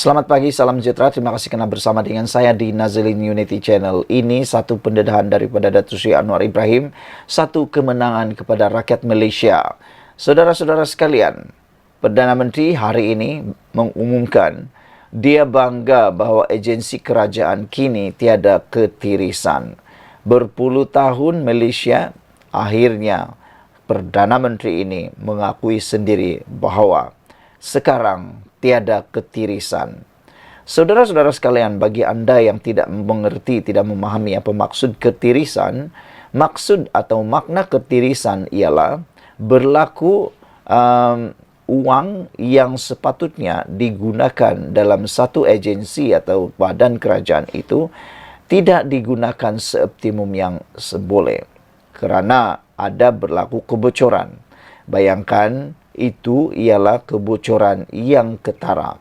Selamat pagi, salam sejahtera. Terima kasih kerana bersama dengan saya di Nazilin Unity Channel. Ini satu pendedahan daripada Datuk Seri Anwar Ibrahim, satu kemenangan kepada rakyat Malaysia. Saudara-saudara sekalian, Perdana Menteri hari ini mengumumkan dia bangga bahawa agensi kerajaan kini tiada ketirisan. Berpuluh tahun Malaysia, akhirnya Perdana Menteri ini mengakui sendiri bahawa sekarang tiada ketirisan. Saudara-saudara sekalian, bagi anda yang tidak mengerti, tidak memahami apa maksud ketirisan, maksud atau makna ketirisan ialah berlaku uang yang sepatutnya digunakan dalam satu agensi atau badan kerajaan itu tidak digunakan seoptimum yang seboleh kerana ada berlaku kebocoran. Bayangkan, itu ialah kebocoran yang ketara.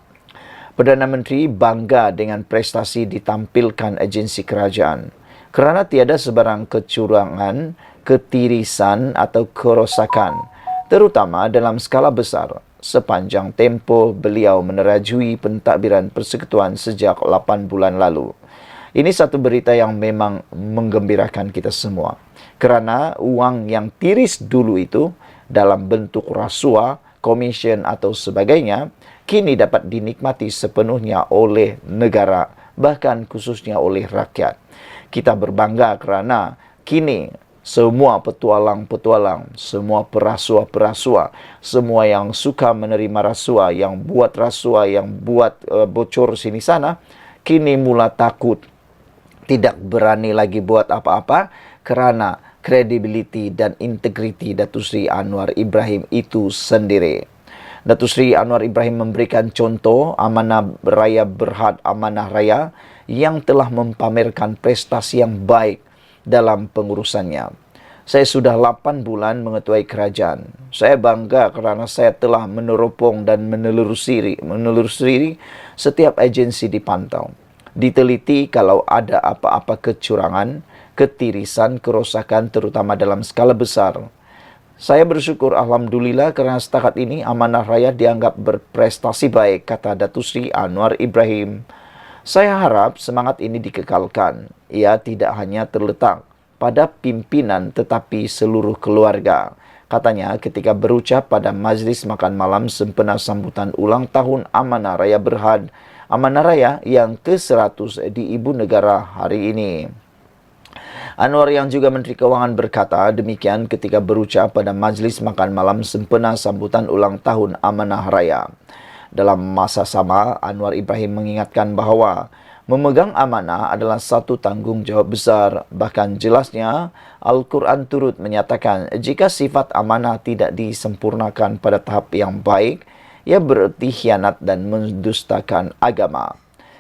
Perdana Menteri bangga dengan prestasi ditampilkan agensi kerajaan kerana tiada sebarang kecurangan, ketirisan atau kerosakan, terutama dalam skala besar. Sepanjang tempoh beliau menerajui pentadbiran persekutuan sejak 8 bulan lalu. Ini satu berita yang memang menggembirakan kita semua kerana uang yang tiris dulu itu dalam bentuk rasuah, komisen atau sebagainya, kini dapat dinikmati sepenuhnya oleh negara, bahkan khususnya oleh rakyat. Kita berbangga kerana kini semua petualang-petualang, semua perasuah-perasuah, semua yang suka menerima rasuah, yang buat rasuah, yang buat bocor sini sana, kini mula takut, tidak berani lagi buat apa-apa kerana kredibiliti dan integriti Datuk Seri Anwar Ibrahim itu sendiri. Datuk Seri Anwar Ibrahim memberikan contoh Amanah Raya Berhad Amanah Raya yang telah mempamerkan prestasi yang baik dalam pengurusannya. Saya sudah 8 bulan mengetuai kerajaan. Saya bangga kerana saya telah meneropong dan menelusuri setiap agensi dipantau. Diteliti kalau ada apa-apa kecurangan, ketirisan, kerosakan terutama dalam skala besar. Saya bersyukur alhamdulillah kerana setakat ini Amanah Raya dianggap berprestasi baik, kata Datuk Seri Anwar Ibrahim. Saya harap semangat ini dikekalkan. Ia tidak hanya terletak pada pimpinan tetapi seluruh keluarga. Katanya ketika berucap pada majlis makan malam sempena sambutan ulang tahun Amanah Raya Berhad Amanah Raya yang ke-100 di Ibu Negara hari ini. Anwar yang juga Menteri Kewangan berkata demikian ketika berucap pada majlis makan malam sempena sambutan ulang tahun Amanah Raya. Dalam masa sama, Anwar Ibrahim mengingatkan bahawa memegang amanah adalah satu tanggungjawab besar. Bahkan jelasnya, Al-Quran turut menyatakan jika sifat amanah tidak disempurnakan pada tahap yang baik, ia bererti khianat dan mendustakan agama.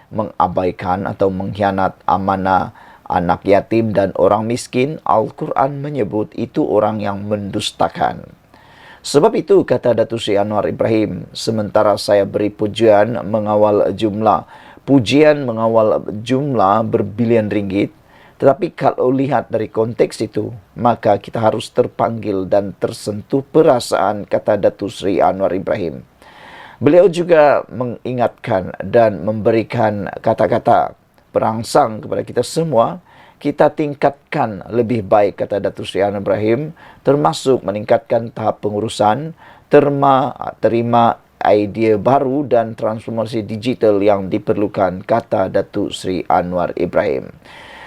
Mengabaikan atau mengkhianat amanah anak yatim dan orang miskin, Al-Quran menyebut itu orang yang mendustakan. Sebab itu, kata Datuk Seri Anwar Ibrahim, sementara saya beri pujian mengawal jumlah berbilion ringgit, tetapi kalau lihat dari konteks itu, maka kita harus terpanggil dan tersentuh perasaan, kata Datuk Seri Anwar Ibrahim. Beliau juga mengingatkan dan memberikan kata-kata perangsang kepada kita semua, kita tingkatkan lebih baik, kata Datuk Seri Anwar Ibrahim, termasuk meningkatkan tahap pengurusan, terima idea baru dan transformasi digital yang diperlukan, kata Datuk Seri Anwar Ibrahim.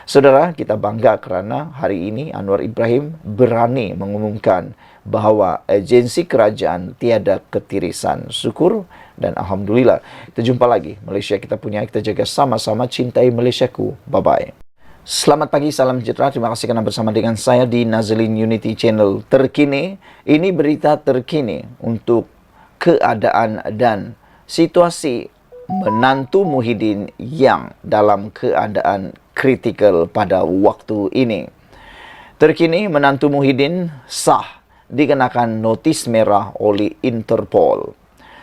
Saudara, kita bangga kerana hari ini Anwar Ibrahim berani mengumumkan bahawa agensi kerajaan tiada ketirisan. Syukur dan alhamdulillah. Kita jumpa lagi. Malaysia kita punya, kita jaga sama-sama, cintai Malaysiaku. Bye-bye. Selamat pagi, salam sejahtera. Terima kasih kerana bersama dengan saya di Nazilin Unity Channel terkini. Ini berita terkini untuk keadaan dan situasi menantu Muhyiddin yang dalam keadaan kritikal pada waktu ini. Terkini, menantu Muhyiddin sah dikenakan notis merah oleh Interpol.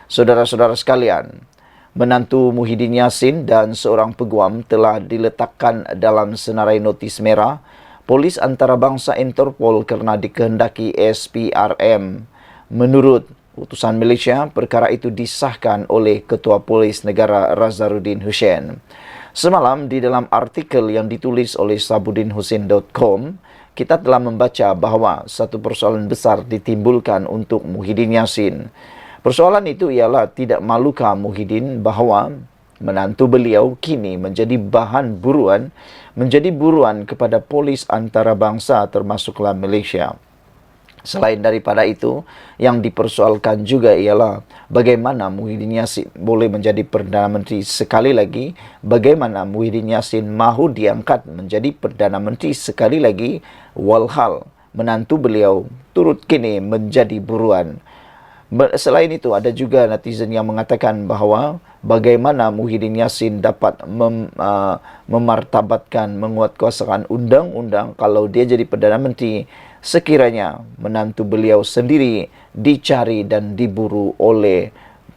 Saudara-saudara sekalian, menantu Muhyiddin Yassin dan seorang peguam telah diletakkan dalam senarai notis merah Polis Antarabangsa Interpol kerana dikehendaki SPRM menurut utusan Malaysia, perkara itu disahkan oleh Ketua Polis Negara Razarudin Hussein. Semalam di dalam artikel yang ditulis oleh sabudinhusin.com, kita telah membaca bahawa satu persoalan besar ditimbulkan untuk Muhyiddin Yassin. Persoalan itu ialah tidak malukah Muhyiddin bahawa menantu beliau kini menjadi buruan kepada polis antarabangsa termasuklah Malaysia. Selain daripada itu, yang dipersoalkan juga ialah bagaimana Muhyiddin Yassin boleh menjadi Perdana Menteri sekali lagi, bagaimana Muhyiddin Yassin mahu diangkat menjadi Perdana Menteri sekali lagi, walhal menantu beliau turut kini menjadi buruan. Selain itu, ada juga netizen yang mengatakan bahawa bagaimana Muhyiddin Yassin dapat memartabatkan, menguatkuasakan undang-undang kalau dia jadi Perdana Menteri sekiranya menantu beliau sendiri dicari dan diburu oleh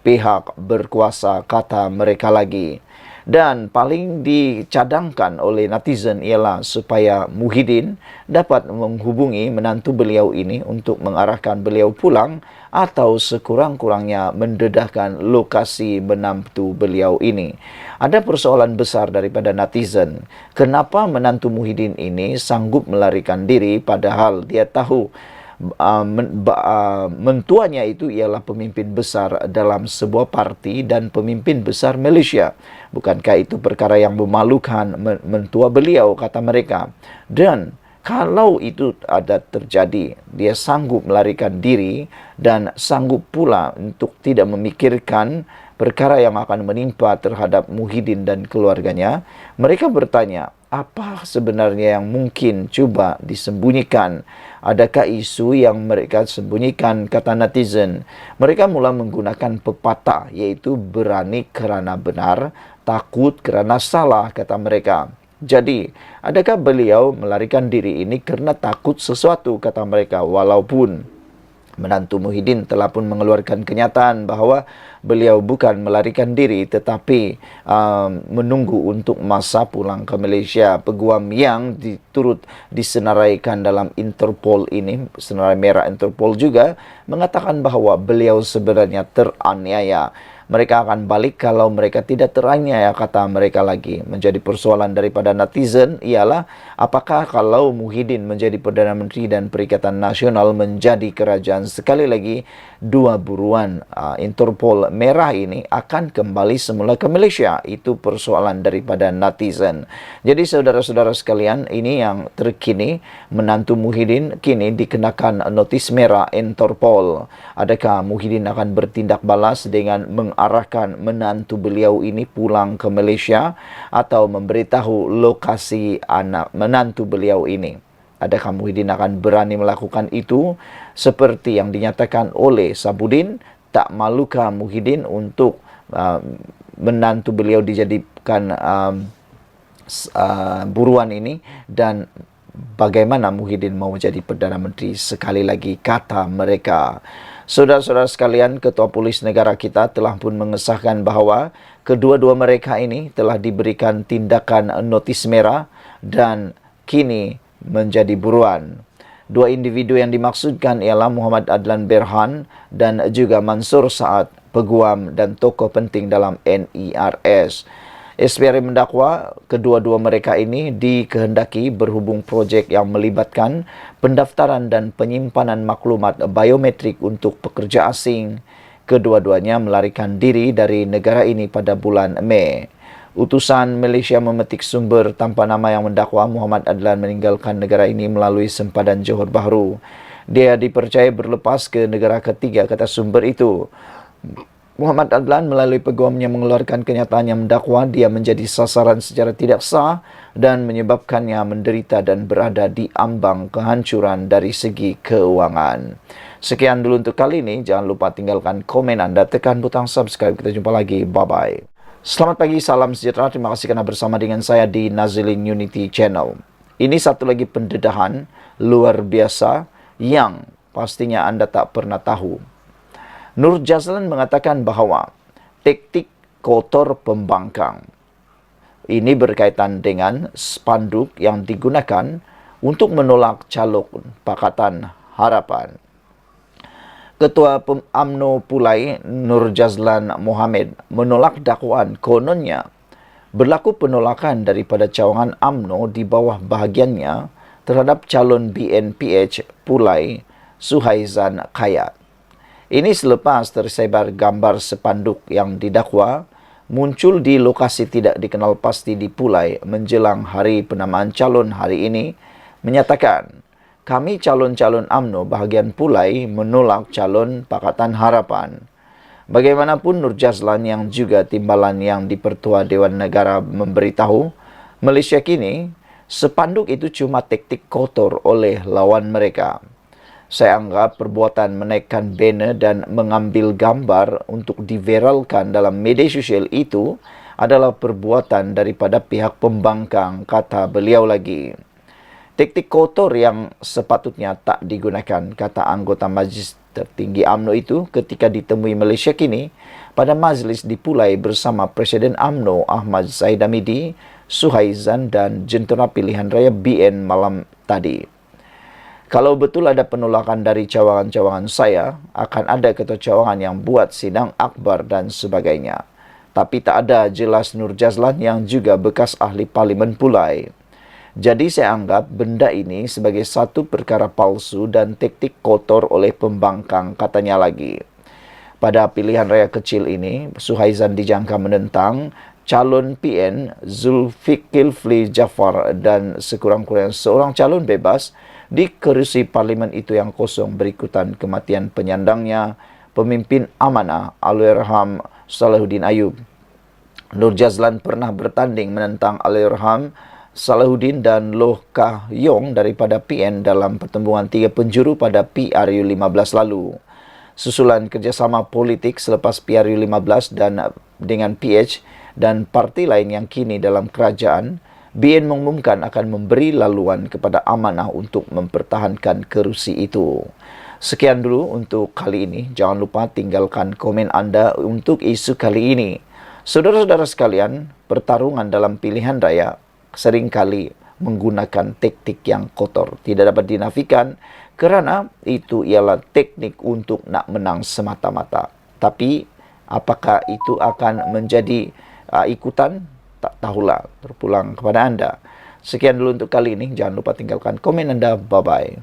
pihak berkuasa, kata mereka lagi. Dan paling dicadangkan oleh netizen ialah supaya Muhyiddin dapat menghubungi menantu beliau ini untuk mengarahkan beliau pulang atau sekurang-kurangnya mendedahkan lokasi menantu beliau ini. Ada persoalan besar daripada netizen. Kenapa menantu Muhyiddin ini sanggup melarikan diri padahal dia tahu mentuanya itu ialah pemimpin besar dalam sebuah parti dan pemimpin besar Malaysia. Bukankah itu perkara yang memalukan mentua beliau, kata mereka. Dan kalau itu ada terjadi, dia sanggup melarikan diri dan sanggup pula untuk tidak memikirkan perkara yang akan menimpa terhadap Muhyiddin dan keluarganya. Mereka bertanya, apa sebenarnya yang mungkin cuba disembunyikan? Adakah isu yang mereka sembunyikan, kata netizen? Mereka mula menggunakan pepatah, iaitu berani kerana benar, takut kerana salah, kata mereka. Jadi, adakah beliau melarikan diri ini kerana takut sesuatu, kata mereka, walaupun menantu Muhyiddin telah pun mengeluarkan kenyataan bahawa beliau bukan melarikan diri tetapi menunggu untuk masa pulang ke Malaysia. Peguam yang turut disenaraikan dalam Interpol ini, senarai merah Interpol juga, mengatakan bahawa beliau sebenarnya teraniaya. Mereka akan balik kalau mereka tidak teraniaya, kata mereka lagi. Menjadi persoalan daripada netizen ialah apakah kalau Muhyiddin menjadi Perdana Menteri dan Perikatan Nasional menjadi kerajaan sekali lagi, dua buruan Interpol merah ini akan kembali semula ke Malaysia? Itu persoalan daripada netizen. Jadi saudara-saudara sekalian, ini yang terkini, menantu Muhyiddin kini dikenakan notis merah Interpol. Adakah Muhyiddin akan bertindak balas dengan mengarahkan menantu beliau ini pulang ke Malaysia atau memberitahu lokasi anak menantu beliau ini? Adakah Muhyiddin akan berani melakukan itu? Seperti yang dinyatakan oleh Sabudin, tak malukah Muhyiddin untuk menantu beliau dijadikan buruan ini, dan bagaimana Muhyiddin mau jadi Perdana Menteri sekali lagi, kata mereka. Saudara-saudara sekalian, Ketua Polis Negara kita telah pun mengesahkan bahawa kedua-dua mereka ini telah diberikan tindakan notis merah dan kini menjadi buruan. Dua individu yang dimaksudkan ialah Muhammad Adlan Berhan dan juga Mansur Saad, peguam dan tokoh penting dalam NERS. SPRI mendakwa kedua-dua mereka ini dikehendaki berhubung projek yang melibatkan pendaftaran dan penyimpanan maklumat biometrik untuk pekerja asing. Kedua-duanya melarikan diri dari negara ini pada bulan Mei. Utusan Malaysia memetik sumber tanpa nama yang mendakwa Muhammad Adlan meninggalkan negara ini melalui sempadan Johor Bahru. Dia dipercaya berlepas ke negara ketiga, kata sumber itu. Muhammad Adlan melalui peguamnya mengeluarkan kenyataan yang mendakwa dia menjadi sasaran secara tidak sah dan menyebabkannya menderita dan berada di ambang kehancuran dari segi keuangan. Sekian dulu untuk kali ini. Jangan lupa tinggalkan komen Anda, tekan butang subscribe. Kita jumpa lagi. Bye-bye. Selamat pagi, salam sejahtera. Terima kasih kerana bersama dengan saya di Nazilin Unity Channel. Ini satu lagi pendedahan luar biasa yang pastinya Anda tak pernah tahu. Nur Jazlan mengatakan bahawa taktik kotor pembangkang ini berkaitan dengan spanduk yang digunakan untuk menolak calon Pakatan Harapan. Ketua UMNO Pulai Nur Jazlan Mohammed menolak dakwaan kononnya berlaku penolakan daripada cawangan UMNO di bawah bahagiannya terhadap calon BNPH Pulai Suhaizan Kayat. Ini selepas tersebar gambar spanduk yang didakwa muncul di lokasi tidak dikenal pasti di Pulai menjelang hari penamaan calon hari ini menyatakan, kami calon-calon UMNO bahagian Pulai menolak calon Pakatan Harapan. Bagaimanapun Nur Jazlan yang juga timbalan yang di-Pertua Dewan Negara memberitahu, Malaysia kini spanduk itu cuma taktik kotor oleh lawan mereka. Saya anggap perbuatan menaikkan banner dan mengambil gambar untuk diviralkan dalam media sosial itu adalah perbuatan daripada pihak pembangkang, kata beliau lagi. Taktik kotor yang sepatutnya tak digunakan, kata anggota Majlis Tertinggi UMNO itu ketika ditemui Malaysia kini pada majlis di Pulai bersama Presiden UMNO Ahmad Zahid Hamidi, Suhaizan dan Jentera Pilihan Raya BN malam tadi. Kalau betul ada penolakan dari cawangan-cawangan saya, akan ada ketua cawangan yang buat sidang akbar dan sebagainya. Tapi tak ada jelas Nur Jazlan yang juga bekas ahli parlimen Pulai. Jadi saya anggap benda ini sebagai satu perkara palsu dan taktik kotor oleh pembangkang, katanya lagi. Pada pilihan raya kecil ini, Suhaizan dijangka menentang calon PN Zulkifli Jaafar dan sekurang-kurangnya seorang calon bebas di kerusi parlimen itu yang kosong berikutan kematian penyandangnya, pemimpin amanah Allahyarham Salahuddin Ayub. Nur Jazlan pernah bertanding menentang Allahyarham Salahuddin dan Loh Kah Yong daripada PN dalam pertembungan 3 penjuru pada PRU 15 lalu. Susulan kerjasama politik selepas PRU 15 dan dengan PH dan parti lain yang kini dalam kerajaan, BN mengumumkan akan memberi laluan kepada amanah untuk mempertahankan kerusi itu. Sekian dulu untuk kali ini. Jangan lupa tinggalkan komen anda untuk isu kali ini. Saudara-saudara sekalian, pertarungan dalam pilihan raya seringkali menggunakan teknik yang kotor. Tidak dapat dinafikan kerana itu ialah teknik untuk nak menang semata-mata. Tapi apakah itu akan menjadi ikutan? Tak tahulah. Terpulang kepada anda. Sekian dulu untuk kali ini. Jangan lupa tinggalkan komen anda. Bye-bye.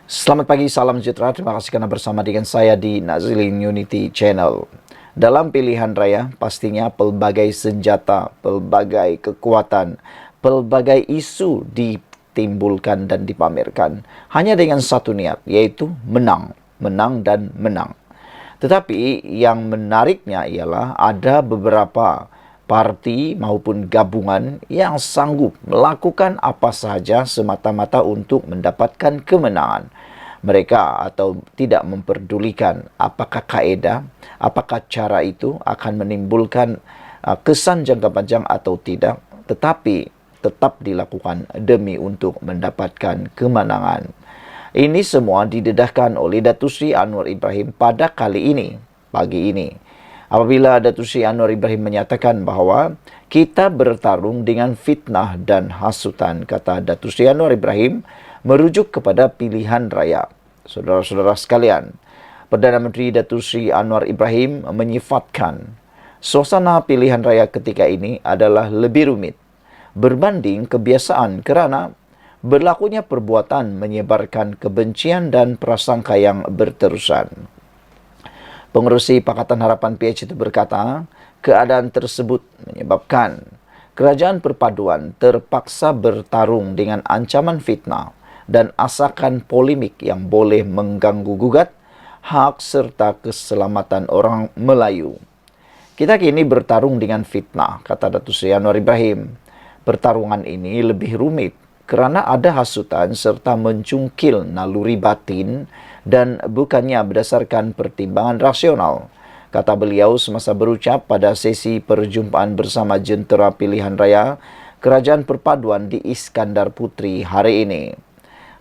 Selamat pagi, salam sejahtera. Terima kasih kerana bersama dengan saya di Nazilin Unity Channel. Dalam pilihan raya, pastinya pelbagai senjata, pelbagai kekuatan, pelbagai isu ditimbulkan dan dipamerkan hanya dengan satu niat, yaitu menang, menang dan menang. Tetapi yang menariknya ialah ada beberapa parti maupun gabungan yang sanggup melakukan apa sahaja semata-mata untuk mendapatkan kemenangan. Mereka atau tidak memperdulikan apakah kaedah, apakah cara itu akan menimbulkan kesan jangka panjang atau tidak, tetapi tetap dilakukan demi untuk mendapatkan kemenangan. Ini semua didedahkan oleh Datuk Seri Anwar Ibrahim pada kali ini, pagi ini. Apabila Datuk Seri Anwar Ibrahim menyatakan bahawa kita bertarung dengan fitnah dan hasutan, kata Datuk Seri Anwar Ibrahim, merujuk kepada pilihan raya. Saudara-saudara sekalian, Perdana Menteri Datuk Seri Anwar Ibrahim menyifatkan suasana pilihan raya ketika ini adalah lebih rumit berbanding kebiasaan kerana berlakunya perbuatan menyebarkan kebencian dan prasangka yang berterusan. Pengerusi Pakatan Harapan PH itu berkata, keadaan tersebut menyebabkan Kerajaan Perpaduan terpaksa bertarung dengan ancaman fitnah dan asakan polemik yang boleh mengganggu-gugat hak serta keselamatan orang Melayu. Kita kini bertarung dengan fitnah, kata Datuk Seri Anwar Ibrahim. Pertarungan ini lebih rumit kerana ada hasutan serta mencungkil naluri batin dan bukannya berdasarkan pertimbangan rasional, kata beliau semasa berucap pada sesi perjumpaan bersama Jentera Pilihan Raya Kerajaan Perpaduan di Iskandar Puteri hari ini.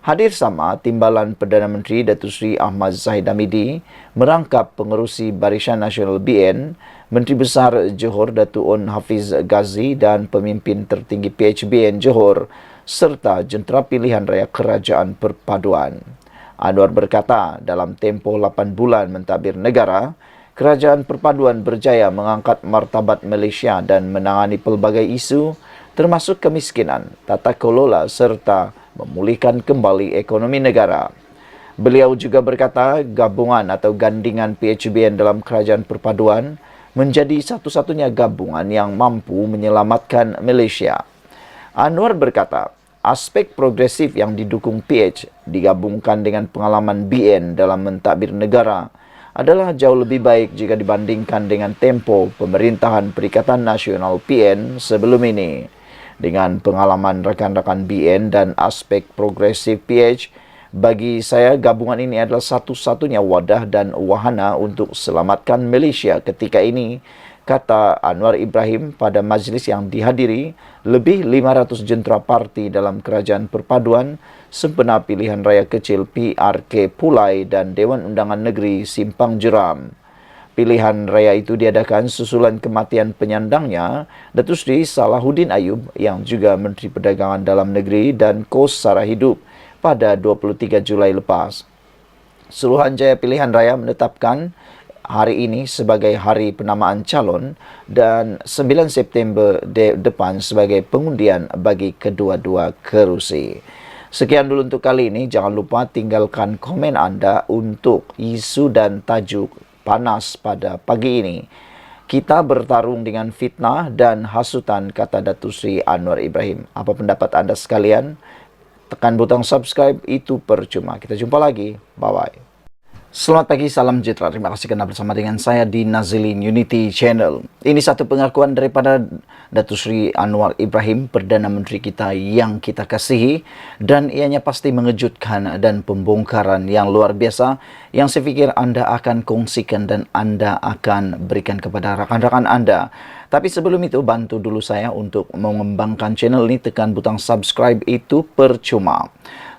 Hadir sama Timbalan Perdana Menteri Datuk Seri Ahmad Zahid Hamidi, merangkap pengerusi Barisan Nasional BN, Menteri Besar Johor Datuk On Hafiz Ghazi dan pemimpin tertinggi PHBN Johor serta Jentera Pilihan Raya Kerajaan Perpaduan. Anwar berkata, dalam tempoh 8 bulan mentadbir negara, Kerajaan Perpaduan berjaya mengangkat martabat Malaysia dan menangani pelbagai isu termasuk kemiskinan, tata kelola serta memulihkan kembali ekonomi negara. Beliau juga berkata gabungan atau gandingan PHBN dalam Kerajaan Perpaduan menjadi satu-satunya gabungan yang mampu menyelamatkan Malaysia. Anwar berkata, aspek progresif yang didukung PH digabungkan dengan pengalaman BN dalam mentadbir negara adalah jauh lebih baik jika dibandingkan dengan tempo pemerintahan Perikatan Nasional PN sebelum ini. Dengan pengalaman rekan-rekan BN dan aspek progresif PH, bagi saya gabungan ini adalah satu-satunya wadah dan wahana untuk selamatkan Malaysia ketika ini, kata Anwar Ibrahim pada majlis yang dihadiri lebih 500 jentera parti dalam Kerajaan Perpaduan sempena pilihan raya kecil PRK Pulai dan Dewan Undangan Negeri Simpang Jeram. Pilihan raya itu diadakan susulan kematian penyandangnya, Datuk Seri Salahuddin Ayub yang juga Menteri Perdagangan Dalam Negeri dan kos sara hidup pada 23 Julai lepas. Suruhanjaya Pilihan Raya menetapkan hari ini sebagai hari penamaan calon dan 9 September depan sebagai pengundian bagi kedua-dua kerusi. Sekian dulu untuk kali ini. Jangan lupa tinggalkan komen anda untuk isu dan tajuk panas pada pagi ini. Kita bertarung dengan fitnah dan hasutan, kata Datuk Seri Anwar Ibrahim. Apa pendapat anda sekalian? Tekan butang subscribe, itu percuma. Kita jumpa lagi. Bye-bye. Selamat pagi, salam sejahtera. Terima kasih kerana bersama dengan saya di Nazilin Unity Channel. Ini satu pengakuan daripada Datuk Seri Anwar Ibrahim, Perdana Menteri kita yang kita kasihi, dan ianya pasti mengejutkan dan pembongkaran yang luar biasa yang saya fikir anda akan kongsikan dan anda akan berikan kepada rakan-rakan anda. Tapi sebelum itu, bantu dulu saya untuk mengembangkan channel ini. Tekan butang subscribe, itu percuma.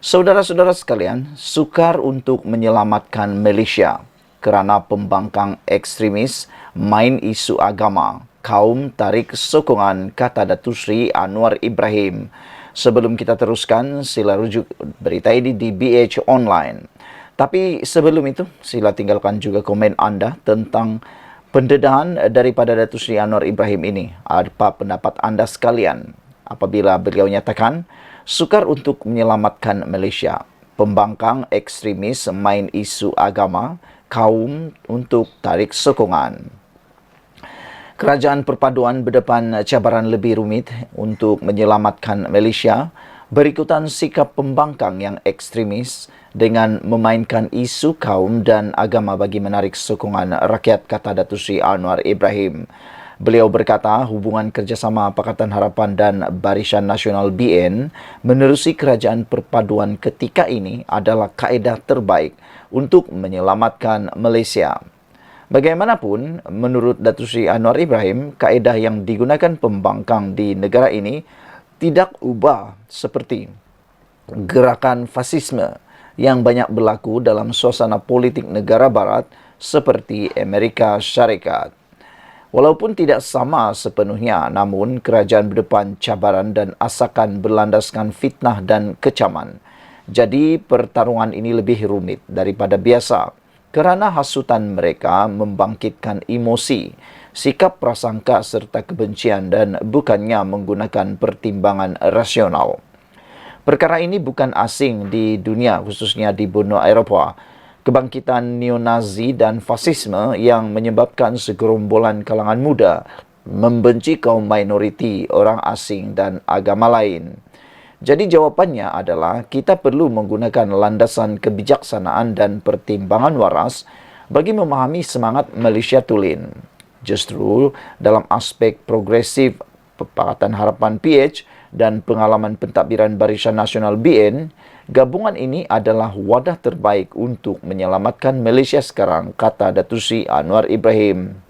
Saudara-saudara sekalian, sukar untuk menyelamatkan Malaysia kerana pembangkang ekstremis main isu agama, kaum tarik sokongan, kata Datuk Seri Anwar Ibrahim. Sebelum kita teruskan, sila rujuk berita ini di BH Online. Tapi sebelum itu, sila tinggalkan juga komen anda tentang pendedahan daripada Datuk Seri Anwar Ibrahim ini. Apa pendapat anda sekalian apabila beliau nyatakan sukar untuk menyelamatkan Malaysia, pembangkang ekstremis main isu agama, kaum untuk tarik sokongan. Kerajaan Perpaduan berdepan cabaran lebih rumit untuk menyelamatkan Malaysia berikutan sikap pembangkang yang ekstremis dengan memainkan isu kaum dan agama bagi menarik sokongan rakyat, kata Datuk Seri Anwar Ibrahim. Beliau berkata hubungan kerjasama Pakatan Harapan dan Barisan Nasional BN menerusi Kerajaan Perpaduan ketika ini adalah kaedah terbaik untuk menyelamatkan Malaysia. Bagaimanapun, menurut Datuk Seri Anwar Ibrahim, kaedah yang digunakan pembangkang di negara ini tidak ubah seperti gerakan fasisme yang banyak berlaku dalam suasana politik negara barat seperti Amerika Syarikat. Walaupun tidak sama sepenuhnya, namun kerajaan berdepan cabaran dan asakan berlandaskan fitnah dan kecaman. Jadi pertarungan ini lebih rumit daripada biasa kerana hasutan mereka membangkitkan emosi, sikap prasangka serta kebencian dan bukannya menggunakan pertimbangan rasional. Perkara ini bukan asing di dunia, khususnya di benua Eropah. Kebangkitan neo-Nazi dan fasisme yang menyebabkan segerombolan kalangan muda membenci kaum minoriti, orang asing dan agama lain. Jadi jawapannya adalah kita perlu menggunakan landasan kebijaksanaan dan pertimbangan waras bagi memahami semangat Malaysia Tulen. Justru dalam aspek progresif Pakatan Harapan PH dan pengalaman pentadbiran Barisan Nasional BN, gabungan ini adalah wadah terbaik untuk menyelamatkan Malaysia sekarang, kata Datuk Seri Anwar Ibrahim.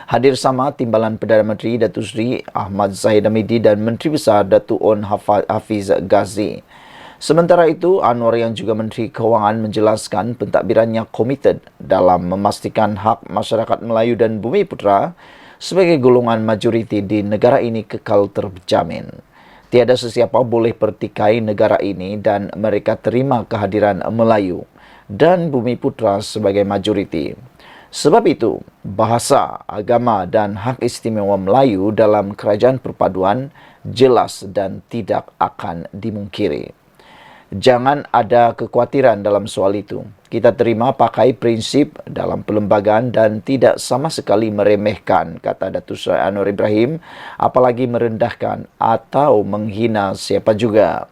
Hadir sama Timbalan Perdana Menteri Datuk Seri Ahmad Zahid Hamidi dan Menteri Besar Datuk On Hafiz Ghazi. Sementara itu, Anwar yang juga Menteri Kewangan menjelaskan pentadbirannya komited dalam memastikan hak masyarakat Melayu dan Bumi Putera sebagai golongan majoriti di negara ini kekal terjamin. Tiada sesiapa boleh pertikai negara ini dan mereka terima kehadiran Melayu dan Bumi Putra sebagai majoriti. Sebab itu, bahasa, agama dan hak istimewa Melayu dalam kerajaan perpaduan jelas dan tidak akan dimungkiri. Jangan ada kekhawatiran dalam soal itu. Kita terima pakai prinsip dalam perlembagaan dan tidak sama sekali meremehkan, kata Datuk Seri Anwar Ibrahim, apalagi merendahkan atau menghina siapa juga.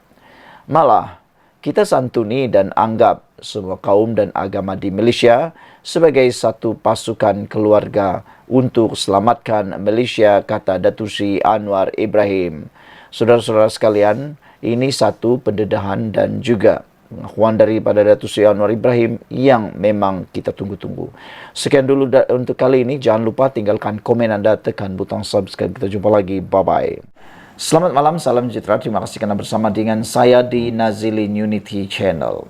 Malah, kita santuni dan anggap semua kaum dan agama di Malaysia sebagai satu pasukan keluarga untuk selamatkan Malaysia, kata Datuk Seri Anwar Ibrahim. Saudara-saudara sekalian, ini satu pendedahan dan juga pengakuan daripada Datuk Seri Anwar Ibrahim yang memang kita tunggu-tunggu. Sekian dulu untuk kali ini. Jangan lupa tinggalkan komen anda, tekan butang subscribe. Kita jumpa lagi. Bye-bye. Selamat malam, salam sejahtera. Terima kasih kerana bersama dengan saya di Nazilin Unity Channel.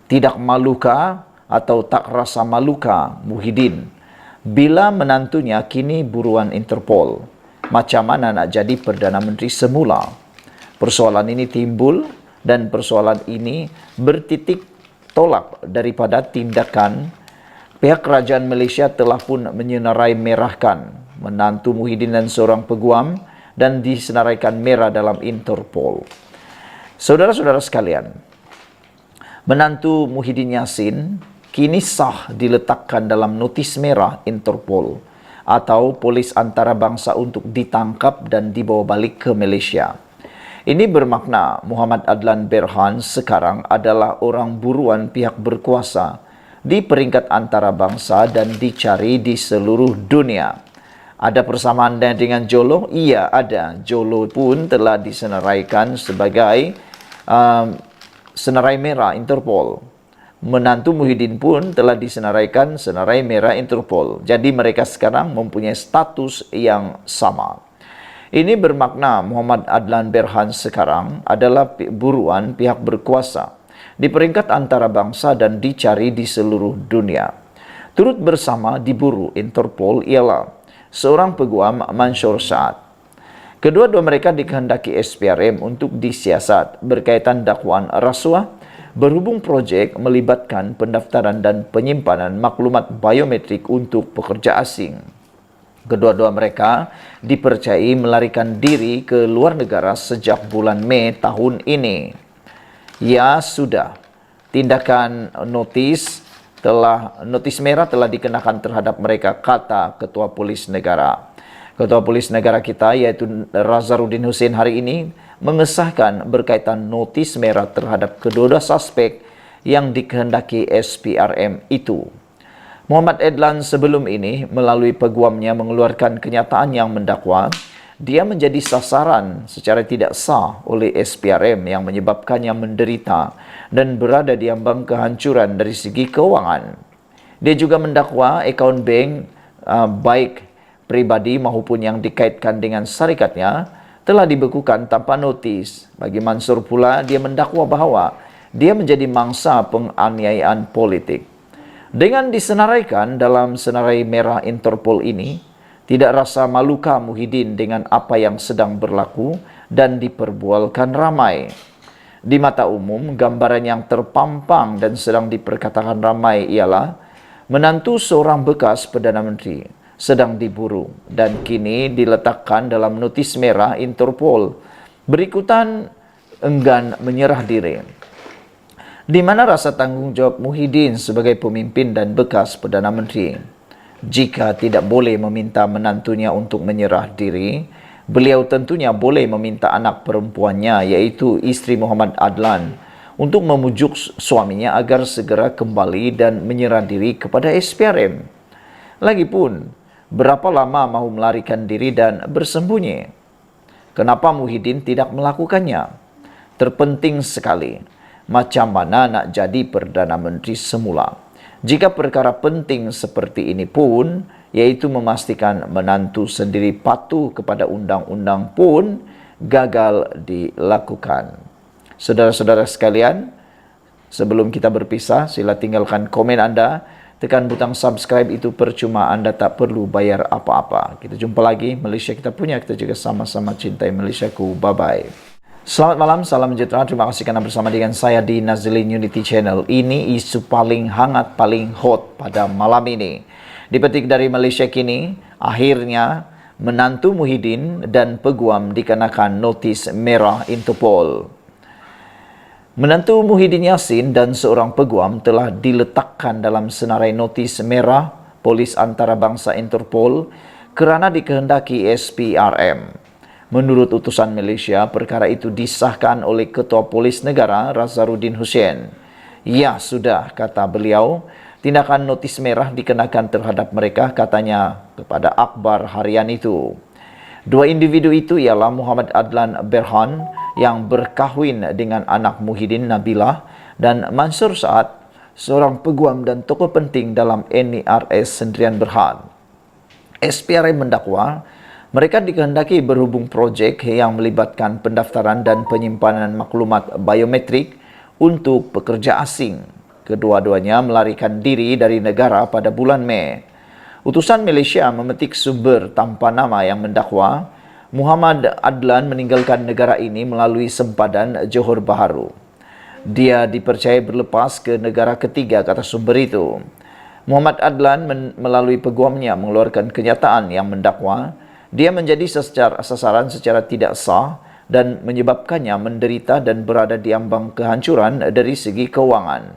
Tidak malukah atau tak rasa malukah Muhyiddin bila menantunya kini buruan Interpol? Macam mana nak jadi Perdana Menteri semula? Persoalan ini timbul dan persoalan ini bertitik tolak daripada tindakan pihak kerajaan Malaysia telah pun menyenarai merahkan menantu Muhyiddin dan seorang peguam dan disenaraikan merah dalam Interpol. Saudara-saudara sekalian, menantu Muhyiddin Yassin kini sah diletakkan dalam notis merah Interpol atau polis antarabangsa untuk ditangkap dan dibawa balik ke Malaysia. Ini bermakna Muhammad Adlan Berhan sekarang adalah orang buruan pihak berkuasa di peringkat antarabangsa dan dicari di seluruh dunia. Ada persamaan dengan Jolo? Iya, ada. Jolo pun telah disenaraikan sebagai senarai merah Interpol. Menantu Muhyiddin pun telah disenaraikan senarai merah Interpol. Jadi mereka sekarang mempunyai status yang sama. Ini bermakna Muhammad Adlan Berhan sekarang adalah buruan pihak berkuasa di peringkat antarabangsa dan dicari di seluruh dunia. Turut bersama diburu Interpol ialah seorang peguam Mansur Saad. Kedua-dua mereka dikehendaki SPRM untuk disiasat berkaitan dakwaan rasuah berhubung projek melibatkan pendaftaran dan penyimpanan maklumat biometrik untuk pekerja asing. Kedua-dua mereka dipercayai melarikan diri ke luar negara sejak bulan Mei tahun ini. Ya sudah, tindakan notis merah telah dikenakan terhadap mereka, kata Ketua Polis Negara. Ketua Polis Negara kita iaitu Razarudin Hussein hari ini mengesahkan berkaitan notis merah terhadap kedua-dua suspek yang dikehendaki SPRM itu. Muhammad Adlan sebelum ini melalui peguamnya mengeluarkan kenyataan yang mendakwa dia menjadi sasaran secara tidak sah oleh SPRM yang menyebabkannya menderita dan berada di ambang kehancuran dari segi keuangan. Dia juga mendakwa akaun bank baik pribadi maupun yang dikaitkan dengan syarikatnya telah dibekukan tanpa notis. Bagi Mansur pula, dia mendakwa bahawa dia menjadi mangsa penganiayaan politik. Dengan disenaraikan dalam senarai merah Interpol ini, tidak rasa malukah Muhyiddin dengan apa yang sedang berlaku dan diperbualkan ramai. Di mata umum, gambaran yang terpampang dan sedang diperkatakan ramai ialah menantu seorang bekas Perdana Menteri sedang diburu dan kini diletakkan dalam notis merah Interpol. Berikutan enggan menyerah diri. Di mana rasa tanggungjawab Muhyiddin sebagai pemimpin dan bekas Perdana Menteri? Jika tidak boleh meminta menantunya untuk menyerah diri, beliau tentunya boleh meminta anak perempuannya iaitu isteri Muhammad Adlan untuk memujuk suaminya agar segera kembali dan menyerah diri kepada SPRM. Lagipun, berapa lama mahu melarikan diri dan bersembunyi? Kenapa Muhyiddin tidak melakukannya? Terpenting sekali. Macam mana nak jadi Perdana Menteri semula? Jika perkara penting seperti ini pun, iaitu memastikan menantu sendiri patuh kepada undang-undang pun gagal dilakukan. Saudara-saudara sekalian, sebelum kita berpisah, sila tinggalkan komen anda, tekan butang subscribe, itu percuma, anda tak perlu bayar apa-apa. Kita jumpa lagi, Malaysia kita punya, kita juga sama-sama cintai Malaysiaku. Bye-bye. Selamat malam, salam sejahtera. Terima kasih karena bersama dengan saya di Nazilin Unity Channel. Ini isu paling hangat, paling hot pada malam ini. Dipetik dari Malaysia kini, akhirnya menantu Muhyiddin dan peguam dikenakan notis merah Interpol. Menantu Muhyiddin Yassin dan seorang peguam telah diletakkan dalam senarai notis merah Polis Antarabangsa Interpol kerana dikehendaki SPRM. Menurut utusan Malaysia, perkara itu disahkan oleh Ketua Polis Negara Razarudin Hussein. Ya sudah, kata beliau, tindakan notis merah dikenakan terhadap mereka, katanya kepada akhbar harian itu. Dua individu itu ialah Muhammad Adlan Berhan yang berkahwin dengan anak Muhyiddin Nabilah dan Mansur Saad, seorang peguam dan tokoh penting dalam NIRS Sendirian Berhad. SPRM mendakwa mereka dikehendaki berhubung projek yang melibatkan pendaftaran dan penyimpanan maklumat biometrik untuk pekerja asing. Kedua-duanya melarikan diri dari negara pada bulan Mei. Utusan Malaysia memetik sumber tanpa nama yang mendakwa Muhammad Adlan meninggalkan negara ini melalui sempadan Johor Bahru. Dia dipercayai berlepas ke negara ketiga, kata sumber itu. Muhammad Adlan melalui peguamnya mengeluarkan kenyataan yang mendakwa dia menjadi sasaran secara tidak sah dan menyebabkannya menderita dan berada di ambang kehancuran dari segi keuangan.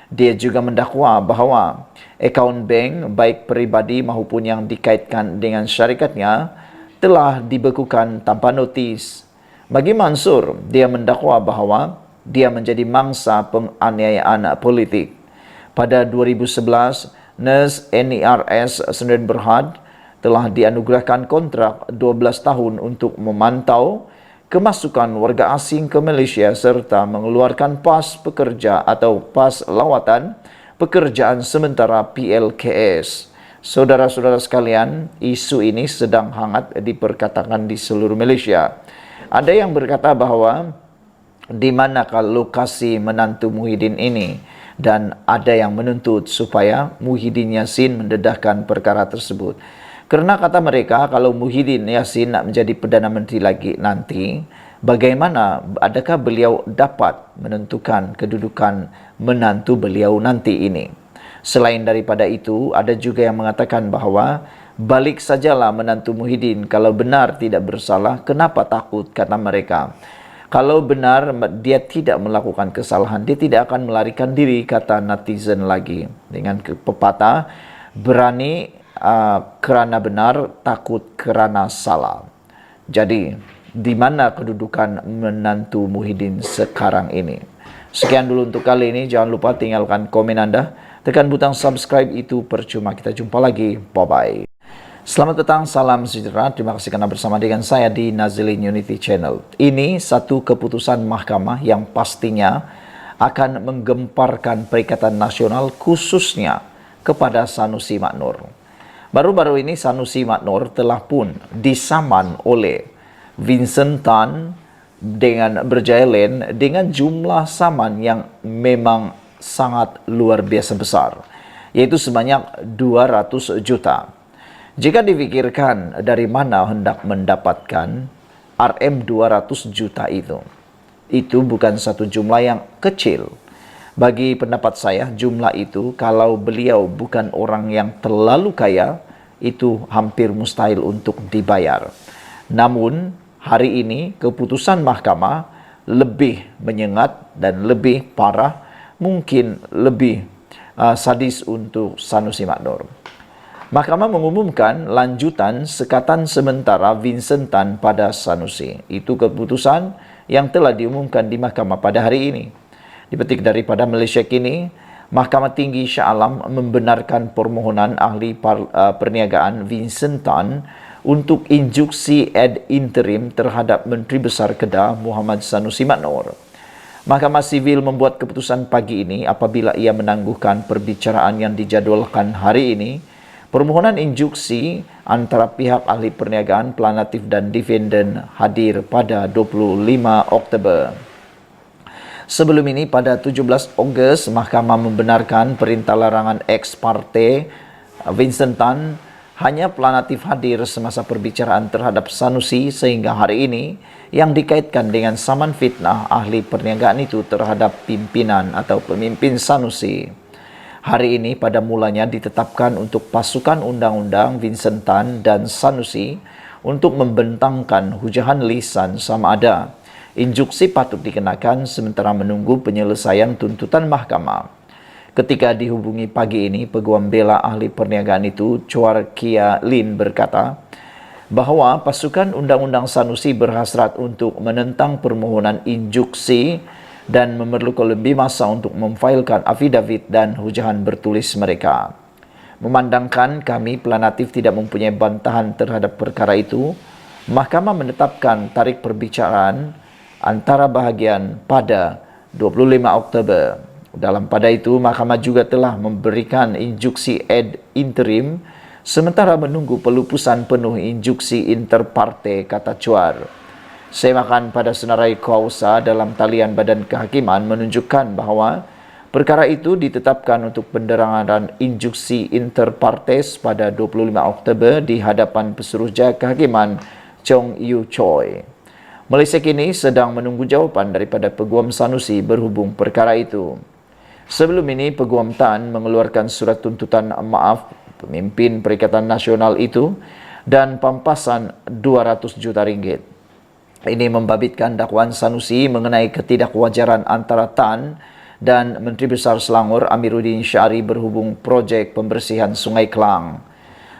Dia juga mendakwa bahawa akaun bank baik peribadi maupun yang dikaitkan dengan syarikatnya telah dibekukan tanpa notis. Bagi Mansur, dia mendakwa bahawa dia menjadi mangsa penganiayaan politik. Pada 2011, NIRS Sendirian Berhad telah dianugerahkan kontrak 12 tahun untuk memantau kemasukan warga asing ke Malaysia serta mengeluarkan pas pekerja atau pas lawatan pekerjaan sementara PLKS. Saudara-saudara sekalian, isu ini sedang hangat diperkatakan di seluruh Malaysia. Ada yang berkata bahawa di manakah lokasi menantu Muhyiddin ini, dan ada yang menuntut supaya Muhyiddin Yassin mendedahkan perkara tersebut. Kerana kata mereka, kalau Muhyiddin Yassin nak menjadi Perdana Menteri lagi nanti, bagaimana, adakah beliau dapat menentukan kedudukan menantu beliau nanti ini? Selain daripada itu, ada juga yang mengatakan bahawa balik sajalah menantu Muhyiddin, kalau benar tidak bersalah, kenapa takut, kata mereka. Kalau benar dia tidak melakukan kesalahan, dia tidak akan melarikan diri, kata netizen lagi. Dengan pepatah, berani kerana benar, takut kerana salah. Jadi, di mana kedudukan menantu Muhyiddin sekarang ini? Sekian dulu untuk kali ini. Jangan lupa tinggalkan komen anda. Tekan butang subscribe, itu percuma. Kita jumpa lagi. Bye-bye. Selamat datang, salam sejahtera. Terima kasih kerana bersama dengan saya di Nazilin Unity Channel. Ini satu keputusan mahkamah yang pastinya akan menggemparkan Perikatan Nasional, khususnya kepada Sanusi Maknur. Baru-baru ini Sanusi Maknur telah pun disaman oleh Vincent Tan dengan Berjaya Land dengan jumlah saman yang memang sangat luar biasa besar, yaitu sebanyak 200 juta. Jika difikirkan dari mana hendak mendapatkan RM 200 juta itu bukan satu jumlah yang kecil. Bagi pendapat saya, jumlah itu kalau beliau bukan orang yang terlalu kaya, itu hampir mustahil untuk dibayar. Namun, hari ini keputusan mahkamah lebih menyengat dan lebih parah, mungkin lebih sadis untuk Sanusi Maknur. Mahkamah mengumumkan lanjutan sekatan sementara Vincent Tan pada Sanusi. Itu keputusan yang telah diumumkan di mahkamah pada hari ini. Dipetik daripada Malaysia kini, Mahkamah Tinggi Shah Alam membenarkan permohonan ahli perniagaan Vincent Tan untuk injuksi ad interim terhadap Menteri Besar Kedah Muhammad Sanusi Maknur. Mahkamah Sivil membuat keputusan pagi ini apabila ia menangguhkan perbicaraan yang dijadualkan hari ini. Permohonan injuksi antara pihak ahli perniagaan, planatif dan defendant hadir pada 25 Oktober. Sebelum ini, pada 17 Ogos, Mahkamah membenarkan perintah larangan ex parte Vincent Tan Hanya Planatif hadir semasa perbicaraan terhadap Sanusi sehingga hari ini yang dikaitkan dengan saman fitnah ahli perniagaan itu terhadap pimpinan atau pemimpin Sanusi. Hari ini pada mulanya ditetapkan untuk pasukan undang-undang Vincent Tan dan Sanusi untuk membentangkan hujahan lisan sama ada. Injuksi patut dikenakan sementara menunggu penyelesaian tuntutan mahkamah. Ketika dihubungi pagi ini, peguam bela ahli perniagaan itu, Chua Kia Lin, berkata bahwa pasukan undang-undang Sanusi berhasrat untuk menentang permohonan injuksi dan memerlukan lebih masa untuk memfailkan afidavit dan hujahan bertulis mereka. Memandangkan kami Planatif tidak mempunyai bantahan terhadap perkara itu, Mahkamah menetapkan tarikh perbicaraan antara bahagian pada 25 Oktober. Dalam pada itu, Mahkamah juga telah memberikan injuksi ad interim sementara menunggu pelupusan penuh injuksi inter parte, kata Chua. Semakan pada senarai kuasa dalam talian Badan Kehakiman menunjukkan bahawa perkara itu ditetapkan untuk penderangan injuksi inter partes pada 25 Oktober di hadapan Pesuruhjaya Kehakiman Chong Yu Choi. Malaysia kini sedang menunggu jawapan daripada Peguam Sanusi berhubung perkara itu. Sebelum ini, Peguam Tan mengeluarkan surat tuntutan maaf pemimpin Perikatan Nasional itu dan pampasan 200 juta ringgit. Ini membabitkan dakwaan Sanusi mengenai ketidakwajaran antara Tan dan Menteri Besar Selangor Amiruddin Syari berhubung projek pembersihan Sungai Klang.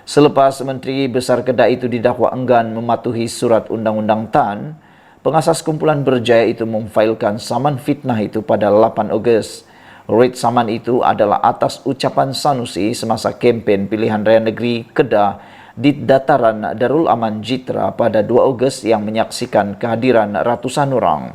Selepas Menteri Besar Kedah itu didakwa enggan mematuhi surat undang-undang Tan, pengasas kumpulan berjaya itu memfailkan saman fitnah itu pada 8 Ogos. Writ saman itu adalah atas ucapan Sanusi semasa kempen pilihan raya negeri Kedah di dataran Darul Aman Jitra pada 2 Ogos yang menyaksikan kehadiran ratusan orang.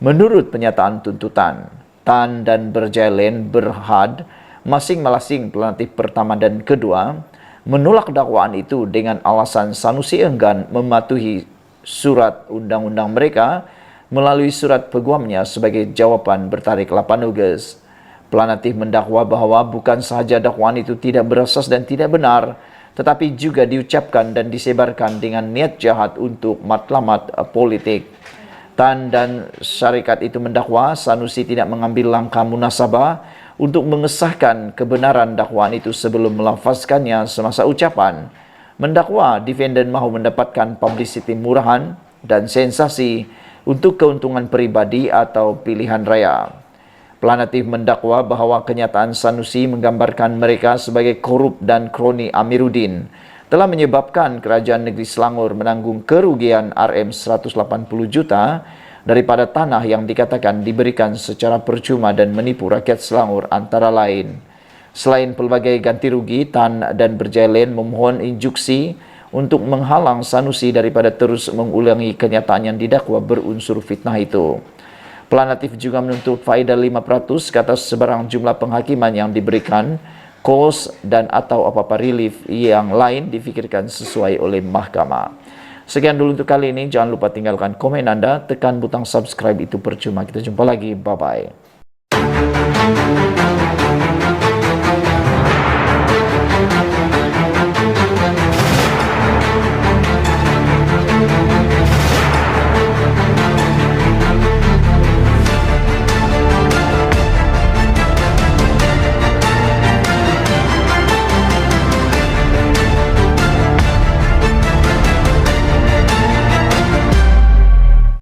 Menurut pernyataan tuntutan, Tan dan Berjaya Len Berhad, masing-masing Planatif pertama dan kedua, menolak dakwaan itu dengan alasan Sanusi enggan mematuhi surat undang-undang mereka melalui surat peguamnya sebagai jawapan bertarikh 8 Ogos. Planatif mendakwa bahawa bukan sahaja dakwaan itu tidak berasas dan tidak benar, tetapi juga diucapkan dan disebarkan dengan niat jahat untuk matlamat politik. Tan dan syarikat itu mendakwa Sanusi tidak mengambil langkah munasabah untuk mengesahkan kebenaran dakwaan itu sebelum melafazkannya semasa ucapan. Mendakwa defendant mahu mendapatkan publicity murahan dan sensasi untuk keuntungan peribadi atau pilihan raya. Planatif mendakwa bahawa kenyataan Sanusi menggambarkan mereka sebagai korup dan kroni Amiruddin telah menyebabkan Kerajaan Negeri Selangor menanggung kerugian RM180 juta daripada tanah yang dikatakan diberikan secara percuma dan menipu rakyat Selangor antara lain. Selain pelbagai ganti rugi, Tan dan Berjaya Len memohon injuksi untuk menghalang Sanusi daripada terus mengulangi kenyataan yang didakwa berunsur fitnah itu. Planatif juga menuntut faedah 5% ke atas sebarang jumlah penghakiman yang diberikan, kos dan atau apa-apa relief yang lain difikirkan sesuai oleh mahkamah. Sekian dulu untuk kali ini. Jangan lupa tinggalkan komen anda, tekan butang subscribe itu percuma. Kita jumpa lagi. Bye-bye.